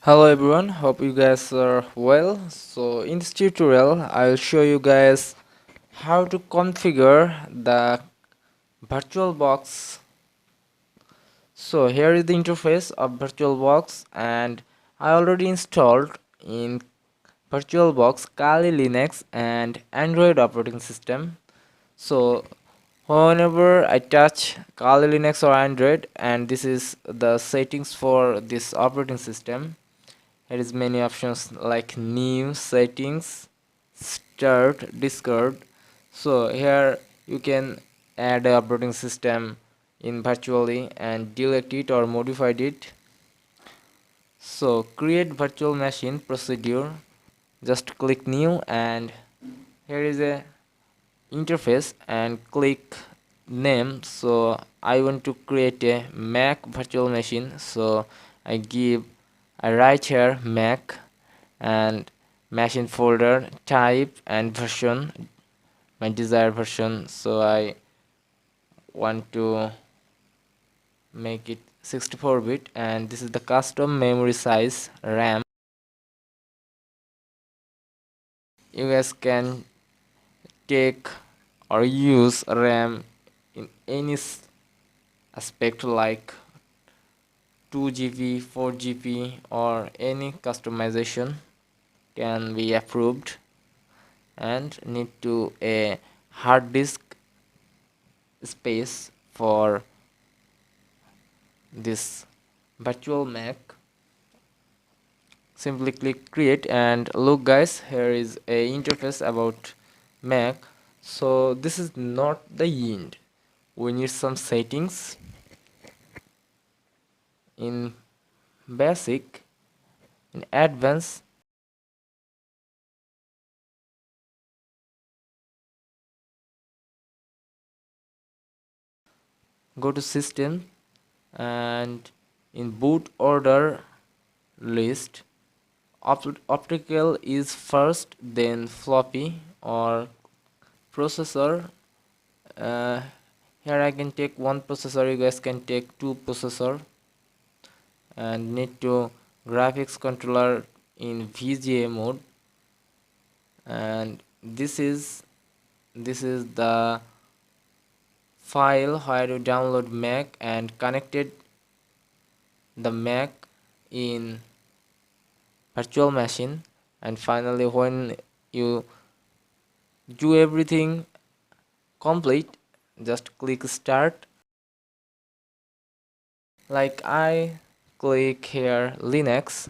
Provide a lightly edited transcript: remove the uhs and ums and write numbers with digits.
Hello everyone, hope you guys are well. So in this tutorial I'll show you guys how to configure the VirtualBox. So here is the interface of VirtualBox, and I already installed in VirtualBox Kali Linux and Android operating system. So whenever I touch Kali Linux or Android, and this is the settings for this operating system. There is many options like new settings, start, discard. So here you can add a operating system in virtually and delete it or modify it. So create virtual machine procedure. Just click new, and here is a interface and click name. So I want to create a Mac virtual machine, so I write here Mac and machine folder type and version, my desired version. So I want to make it 64-bit, and this is the custom memory size RAM. You guys can take or use RAM in any aspect like 2 GB, 4 GB, or any customization can be approved, and need to a hard disk space for this virtual Mac. Simply click create, and look guys, here is a interface about Mac. So this is not the end. We need some settings in basic, in advanced. Go to system, and in boot order list, optical is first, then floppy or processor. uh, Here I can take one processor, you guys can take two processor, and need to graphics controller in VGA mode. And this is the file where you download Mac and connected the Mac in virtual machine. And finally, when you do everything complete, just click start. Like I click here Linux,